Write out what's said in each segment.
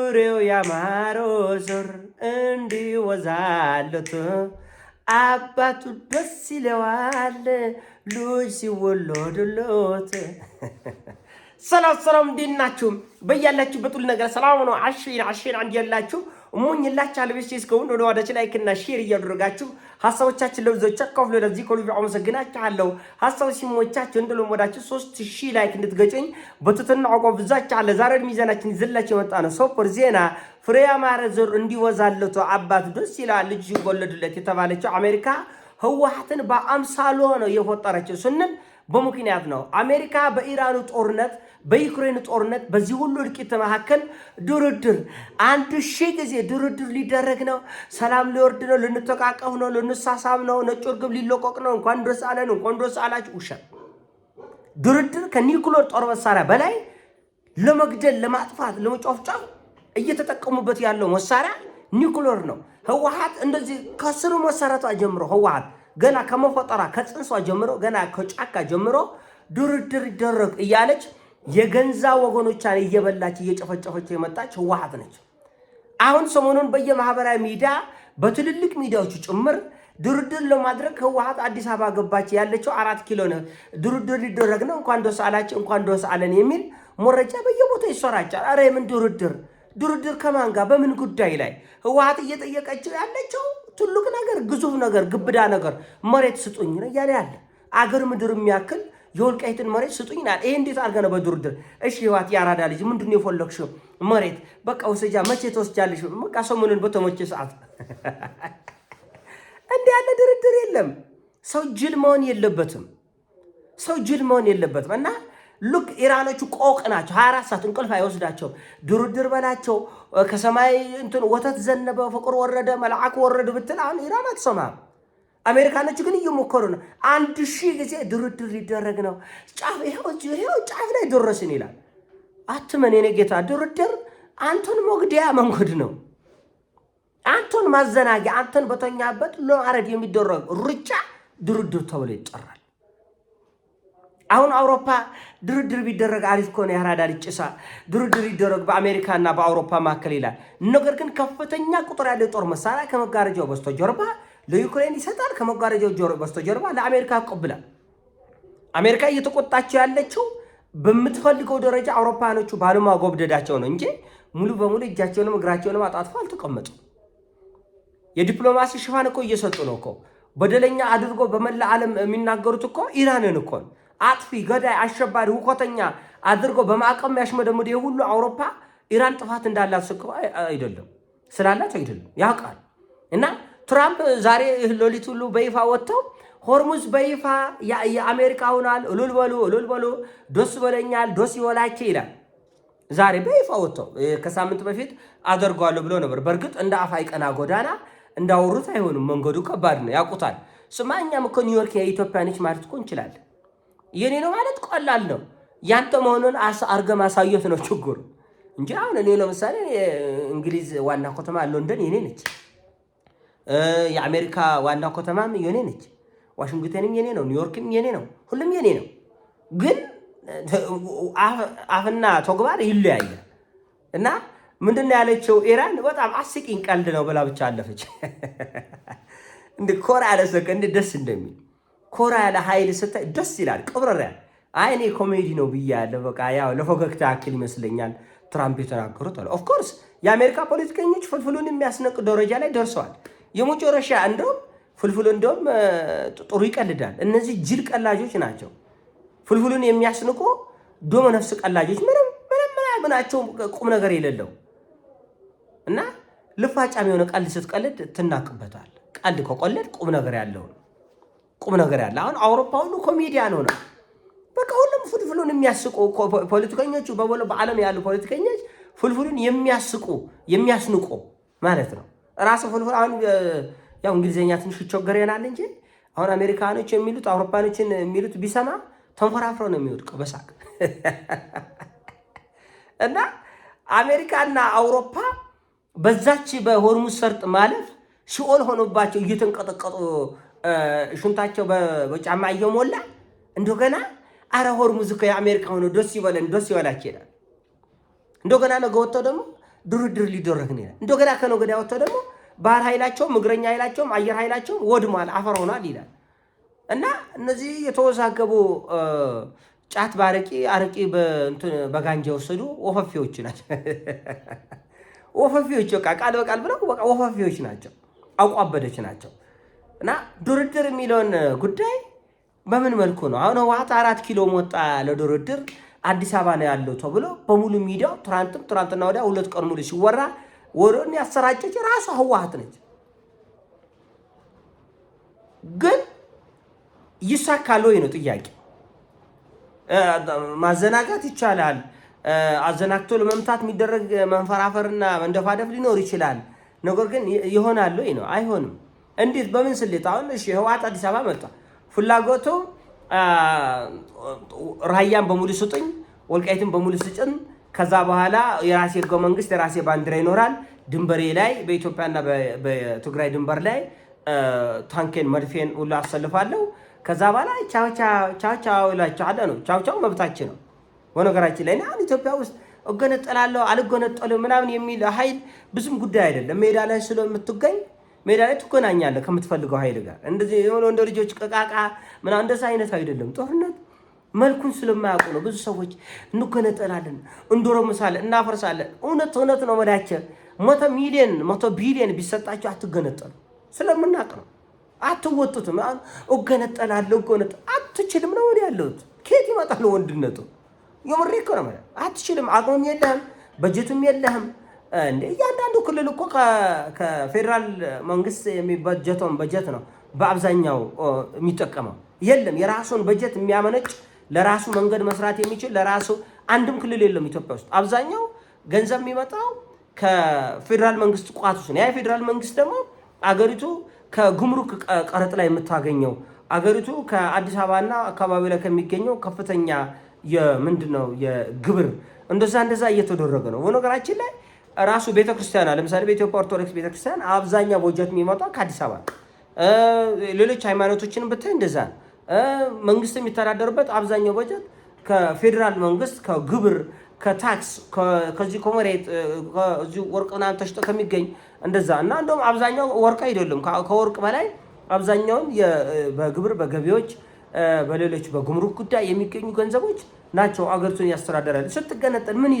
ፍሬው ያማረው ዘር እንዲወዛለት አባቱ ደስ ይለዋል ልጅ ሲወለድለት። ሰላም እንዴት ናችሁ? በያላችሁበት ሁሉ ነገር ሰላም ነው። አሽን አንድ ያላችሁ እሞኝላችሁ አልበሽ እስከውን ወደ ዋዳችን ላይክ እና ሼር እያደረጋችሁ ሐሳቦቻችን ለብዙዎች አካፍሉ። ለዚህ ኮሉ አመሰግናችኋለሁ። ሐሳብ ሲሞቻችሁ እንደለም ወዳችሁ 3000 ላይክ እንድትገጩኝ በትትና አቆብዛችኋለሁ። ዛሬ ሚዛናችን ይዘላችሁ የመጣ ነው ሱፐር ዜና ፍሬ ያማረ ዘር እንዲወዛለት አባት ደስ ይላል ልጅ ይወለድለት የተባለችው አሜሪካ ህወሓትን በአምሳሉ ነው የፈጠረችው ስንል በምክንያት ነው። አሜሪካ በኢራኑ ጦርነት በዩክሬን ጦርነት በዚህ ሁሉ እልቂት መካከል ድርድር 1000 ጊዜ ድርድር ሊደረግ ነው፣ ሰላም ሊወርድ ነው፣ ልንተቃቀፍ ነው፣ ልንሳሳም ነው፣ ነጭ እርግብ ሊለቆቅ ነው፣ እንኳን ደስ አለን እንኳን ደስ አላችሁ። ውሸት። ድርድር ከኒውክሌር ጦር መሳሪያ በላይ ለመግደል፣ ለማጥፋት፣ ለመጨፍጨፍ እየተጠቀሙበት ያለው መሳሪያ ኒውክሌር ነው። ህወሓት እንደዚህ ከስሩ መሰረቷ ጀምሮ ህወሓት ገና ከመፈጠራ ከጽንሷ ጀምሮ ገና ከጫካ ጀምሮ ድርድር ይደረግ እያለች የገንዛ ወገኖቿን እየበላች እየጨፈጨፈች የመጣች ህወሓት ነች። አሁን ሰሞኑን በየማህበራዊ ሚዲያ በትልልቅ ሚዲያዎች ጭምር ድርድር ለማድረግ ህወሓት አዲስ አበባ ገባች ያለችው 4 ኪሎ ነው። ድርድር ሊደረግ ነው እንኳን ደስ አላችሁ እንኳን ደስ አለን የሚል መረጃ በየቦታው ይሰራጫል። አረ ምን ድርድር ከማን ጋር በምን ጉዳይ ላይ? ህወሓት እየጠየቀችው ያለችው ትልቅ ነገር ግዙፍ ነገር ግብዳ ነገር መሬት ስጡኝ ነው እያለ ያለ አገር ምድር የሚያክል የወልቃይትን መሬት ስጡኝ ናል። ይሄ እንዴት አድርገህ ነው በድርድር? እሺ ህወሓት ያራዳ ልጅ ምንድነው የፈለግሽው መሬት? በቃ ወሰጃ መቼ ተወስጃለሽ? በቃ ሰሞኑን በተመቸ ሰዓት እንዴ ያለ ድርድር የለም። ሰው ጅል መሆን የለበትም። እና ሉክ ኢራኖቹ ቆቅ ናቸው። 24 ሰዓት እንቅልፍ አይወስዳቸው። ድርድር በላቸው ከሰማይ እንትን ወተት ዘነበ ፍቅር ወረደ መልአክ ወረደ ብትል አሁን ኢራን አትሰማም። አሜሪካኖቹ ግን እየሞከሩ ነው። 1000 ጊዜ ድርድር ሊደረግ ነው። ይሄው ጫፍ ላይ ደረስን ይላል። አትመን የኔ ጌታ። ድርድር አንተን መግደያ መንገድ ነው። አንተን ማዘናጊያ፣ አንተን በተኛበት ለማረድ የሚደረግ ሩጫ ድርድር ተብሎ ይጠራል። አሁን አውሮፓ ድርድር ቢደረግ አሪፍ ከሆነ ያራዳ ልጭሳ ድርድር ይደረግ በአሜሪካና በአውሮፓ መካከል ይላል። ነገር ግን ከፍተኛ ቁጥር ያለው ጦር መሳሪያ ከመጋረጃው በስተጀርባ ለዩክሬን ይሰጣል። ከመጋረጃው በስተጀርባ ለአሜሪካ ያቀብላል። አሜሪካ እየተቆጣቸው ያለችው በምትፈልገው ደረጃ አውሮፓኖቹ ባለማጎብደዳቸው ነው እንጂ ሙሉ በሙሉ እጃቸውንም እግራቸውንም አጣጥፈው አልተቀመጡም። የዲፕሎማሲ ሽፋን እኮ እየሰጡ ነው እኮ። በደለኛ አድርጎ በመላ ዓለም የሚናገሩት እኮ ኢራንን እኮ አጥፊ፣ ገዳይ፣ አሸባሪ፣ ሁከተኛ አድርጎ በማዕቀም ያሽመደምድ የሁሉ አውሮፓ ኢራን ጥፋት እንዳላት አይደለም ስላላት አይደለም ያውቃል። እና ትራምፕ ዛሬ ሌሊት ሁሉ በይፋ ወጥተው ሆርሙዝ በይፋ የአሜሪካ ሆናል እልል በሉ ደስ በለኛል ደስ ይበላችሁ ይላል። ዛሬ በይፋ ወጥተው ከሳምንት በፊት አደርገዋለሁ ብሎ ነበር። በእርግጥ እንደ አፍ አይቀና ጎዳና እንዳወሩት አይሆንም። መንገዱ ከባድ ነው ያውቁታል። ስማኛም እኮ ኒውዮርክ የኢትዮጵያ ነች ማለት እኮ እንችላለን። የኔ ነው ማለት ቀላል ነው። ያንተ መሆኑን አርገ ማሳየት ነው ችግሩ እንጂ አሁን እኔ ለምሳሌ እንግሊዝ ዋና ከተማ ሎንደን የኔ ነች። የአሜሪካ ዋና ከተማም የኔ ነች። ዋሽንግተንም የኔ ነው። ኒውዮርክም የኔ ነው። ሁሉም የኔ ነው። ግን አፍና ተግባር ይለያያል። እና ምንድነው ያለችው ኢራን በጣም አስቂኝ ቀልድ ነው ብላ ብቻ አለፈች። እንደ ኮራ ያለ ሰው እንደ ደስ እንደሚል ኮራ ያለ ኃይል ስታይ ደስ ይላል። ቅብረር ያለ አይ እኔ ኮሜዲ ነው ብያለሁ። በቃ ያው ለፈገግታ ያክል ይመስለኛል ትራምፕ የተናገሩት አለ። ኦፍ ኮርስ የአሜሪካ ፖለቲከኞች ፍልፍሉን የሚያስነቅ ደረጃ ላይ ደርሰዋል። የመጨረሻ እንደውም ፍልፍሉ እንደውም ጥሩ ይቀልዳል። እነዚህ ጅል ቀላጆች ናቸው። ፍልፍሉን የሚያስንቁ ዶመ ነፍስ ቀላጆች ምናቸው ቁም ነገር የሌለው እና ልፋጫም የሆነ ቀልድ ስትቀልድ ትናቅበታል። ቀልድ ከቆለድ ቁም ነገር ያለው አሁን አውሮፓ ሁሉ ኮሜዲያን ሆነ። በቃ ሁሉም ፍልፍሉን የሚያስቁ ፖለቲከኞቹ በዓለም ያሉ ፖለቲከኞች ፍልፍሉን የሚያስንቁ ማለት ነው። ራሱ ፍልፍል አሁን ያው እንግሊዝኛ ትንሽ ይቸገረናል እንጂ አሁን አሜሪካኖች የሚሉት አውሮፓኖችን የሚሉት ቢሰማ ተንፈራፍሮ ነው የሚወድቀው በሳቅ። እና አሜሪካና አውሮፓ በዛች በሆርሙዝ ሰርጥ ማለፍ ሲኦል ሆኖባቸው እየተንቀጠቀጡ ሽንታቸው በጫማ እየሞላ እንደገና አረ ሆርሙዝ እኮ የአሜሪካ ሆኖ ደስ ይበላችሁ ይላል። እንደገና ነገ ወጥተው ደግሞ ድርድር ሊደረግ ነው ይላል። እንደገና ከነገ ወዲያ ወጥቶ ደግሞ ባህር ኃይላቸውም እግረኛ ኃይላቸውም አየር ኃይላቸውም ወድሟል፣ አፈር ሆኗል ይላል። እና እነዚህ የተወዛገቡ ጫት ባረቂ አረቂ በጋንጃ ወሰዱ ወፈፊዎች ናቸው። ወፈፊዎች በቃ ቃል በቃል ብለው በቃ ወፈፊዎች ናቸው፣ አቋበደች ናቸው። እና ድርድር የሚለውን ጉዳይ በምን መልኩ ነው አሁን ህወሓት 4 ኪሎ ወጣ ለድርድር አዲስ አበባ ነው ያለው ተብሎ በሙሉ ሚዲያው ትናንትና ወዲያ 2 ቀን ሙሉ ሲወራ ወሬውን ያሰራጨች ራሱ ህወሓት ነች። ግን ይሳካል ወይ ነው ጥያቄ። ማዘናጋት ይቻላል፣ አዘናግቶ ለመምታት የሚደረግ መንፈራፈርና መንደፋደፍ ሊኖር ይችላል። ነገር ግን ይሆናል ወይ ነው? አይሆንም። እንዴት? በምን ስሌት? አሁን እሺ ህወሓት አዲስ አበባ መጣ፣ ፍላጎቱ ራያን በሙሉ ስጡኝ፣ ወልቃይትን በሙሉ ስጭን፣ ከዛ በኋላ የራሴ ህገ መንግስት የራሴ ባንዲራ ይኖራል፣ ድንበሬ ላይ በኢትዮጵያና በትግራይ ድንበር ላይ ታንኬን መድፌን ሁሉ አሰልፋለሁ፣ ከዛ በኋላ ቻው እላቸዋለሁ ነው። ቻው መብታችን ነው። በነገራችን ላይ አሁን ኢትዮጵያ ውስጥ እገነጠላለሁ አልገነጠልም ምናምን የሚል ኃይል ብዙም ጉዳይ አይደለም። ሜዳ ላይ ስለምትገኝ ሜዳ ላይ ትገናኛለህ ከምትፈልገው ኃይል ጋር። እንደዚህ የሆነ እንደ ልጆች ቀቃቃ ምናምን እንደዛ አይነት አይደለም። ጦርነት መልኩን ስለማያውቁ ነው ብዙ ሰዎች እንገነጠላለን፣ እንደረምሳለን፣ እናፈርሳለን። እውነት ነው መዳቸው 100 ቢሊዮን ቢሰጣቸው አትገነጠሉ ስለምናውቅ ነው። አትወጡትም። እገነጠላለሁ አትችልም ነው ያለሁት። ከየት ይመጣል ወንድነቱ? የምሬ እኮ ነው ማለት አትችልም። አቅሙም የለህም፣ በጀቱም የለህም። እንደ እያንዳንዱ ክልል እኮ ከፌዴራል መንግስት የሚበጀተውን በጀት ነው በአብዛኛው የሚጠቀመው። የለም የራሱን በጀት የሚያመነጭ ለራሱ መንገድ መስራት የሚችል ለራሱ አንድም ክልል የለም ኢትዮጵያ ውስጥ። አብዛኛው ገንዘብ የሚመጣው ከፌዴራል መንግስት ቋት ነው። ያ የፌዴራል መንግስት ደግሞ አገሪቱ ከጉምሩክ ቀረጥ ላይ የምታገኘው አገሪቱ ከአዲስ አበባና አካባቢ ላይ ከሚገኘው ከፍተኛ የምንድነው የግብር እንደዛ እየተደረገ ነው። በነገራችን ላይ ራሱ ቤተክርስቲያን ለምሳሌ በኢትዮጵያ ኦርቶዶክስ ቤተክርስቲያን አብዛኛው በጀት የሚመጣው ከአዲስ አበባ፣ ሌሎች ሃይማኖቶችን ብታይ እንደዛ ነው። መንግስት የሚተዳደርበት አብዛኛው በጀት ከፌዴራል መንግስት ከግብር ከታክስ ከዚህ ኮመሬት ከዚህ ወርቅና ተሽጦ ከሚገኝ እንደዛ እና እንደውም አብዛኛው ወርቅ አይደለም ከወርቅ በላይ አብዛኛውን በግብር በገቢዎች በሌሎች በጉምሩክ ጉዳይ የሚገኙ ገንዘቦች ናቸው አገሪቱን ያስተዳደራል። ስትገነጠል ምን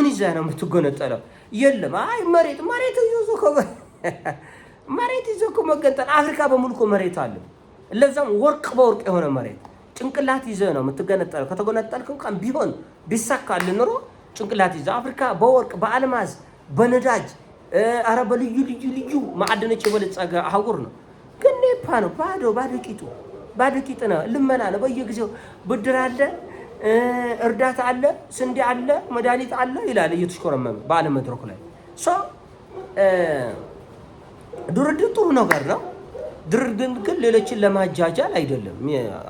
ይዘህ ነው የምትገነጠለው? የለም አይ መሬት ይዞ እኮ መገንጠል አፍሪካ በሙሉ እኮ መሬት አለ። ለዛም ወርቅ በወርቅ የሆነ መሬት ጭንቅላት ይዘህ ነው የምትገነጠለው። ከተገነጠልክ እንኳን ቢሆን ቢሳካል ኑሮ ጭንቅላት ይዘህ አፍሪካ በወርቅ በአልማዝ በነዳጅ አረ በልዩ ማዕድኖች የበለጸገ አህጉር ነው። ግን ኔፓ ነው ባዶ ቂጥ ነው። ልመና ነው። በየጊዜው ብድር አለ፣ እርዳታ አለ፣ ስንዴ አለ፣ መድኃኒት አለ ይላል እየተሽኮረመመ በዓለም መድረኩ ላይ። ድርድር ጥሩ ነገር ነው። ድርድር ግን ሌሎችን ለማጃጃል አይደለም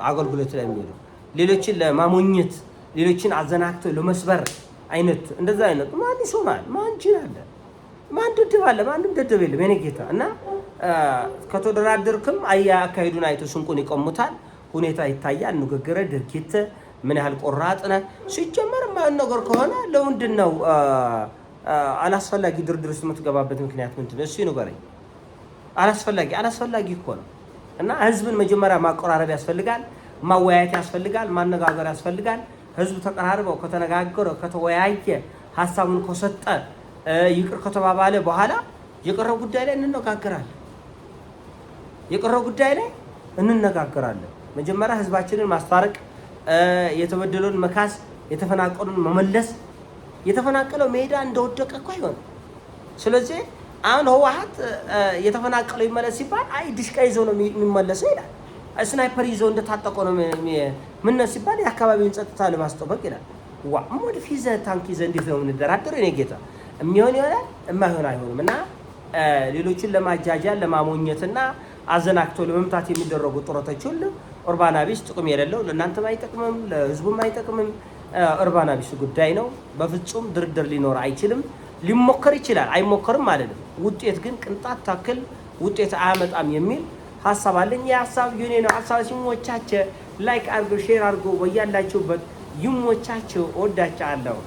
አገልግሎት ላይ የሚውለው፣ ሌሎችን ለማሞኘት፣ ሌሎችን አዘናግቶ ለመስበር አይነት እንደዛ አይነት ማን ይሰማል? ማን ይችላል? ማን ደደብ አለ? ማንም ደደብ የለም የኔ ጌታ። እና ከተደራደርክም አካሄዱን አይቶ ስንቁን ይቆሙታል። ሁኔታ ይታያል። ንግግር ድርጊት ምን ያህል ቆራጥ ነህ? ሲጀመር ማን ነገር ከሆነ ለምንድን ነው አላስፈላጊ ድርድር ውስጥ የምትገባበት ምክንያት ምንድን ነው? እሱ ንገረኝ። አላስፈላጊ እኮ ነው። እና ህዝብን መጀመሪያ ማቆራረብ ያስፈልጋል፣ ማወያየት ያስፈልጋል፣ ማነጋገር ያስፈልጋል። ህዝቡ ተቀራርበው ከተነጋገረ ከተወያየ ሀሳቡን ከሰጠ ይቅር ከተባባለ በኋላ የቀረው ጉዳይ ላይ እንነጋገራለን። መጀመሪያ ህዝባችንን ማስታረቅ፣ የተበደለውን መካስ፣ የተፈናቀሉን መመለስ። የተፈናቀለው ሜዳ እንደወደቀ እኮ አይሆንም። ስለዚህ አሁን ህወሓት የተፈናቀለው ይመለስ ሲባል አይ ድሽቃ ይዘው ነው የሚመለሰው ይላል። ስናይፐር ይዘው እንደታጠቁ ነው ምን ሲባል የአካባቢውን ጸጥታ ለማስጠበቅ ይላል። ሞድፍ ይዘህ ታንክ ይዘህ እንዴት ነው የምንደራደረው? የኔ ጌታ የሚሆን ይሆናል፣ የማይሆን አይሆንም። እና ሌሎችን ለማጃጃል ለማሞኘትና አዘናክቶ ለመምታት የሚደረጉ ጥረቶች ሁሉ ኡርባና ቢስ ጥቅም የሌለው ለእናንተም አይጠቅምም፣ ለህዝቡም አይጠቅምም። ኡርባና ቢስ ጉዳይ ነው። በፍጹም ድርድር ሊኖር አይችልም። ሊሞከር ይችላል፣ አይሞከርም ማለት ነው። ውጤት ግን ቅንጣት ታክል ውጤት አያመጣም የሚል ሀሳብ አለኝ። የሀሳብ የኔ ነው። ሀሳብ ሲሞቻቸው ላይክ አድርጎ ሼር አድርጎ በያላችሁበት ይሞቻቸው። እወዳችኋለሁ።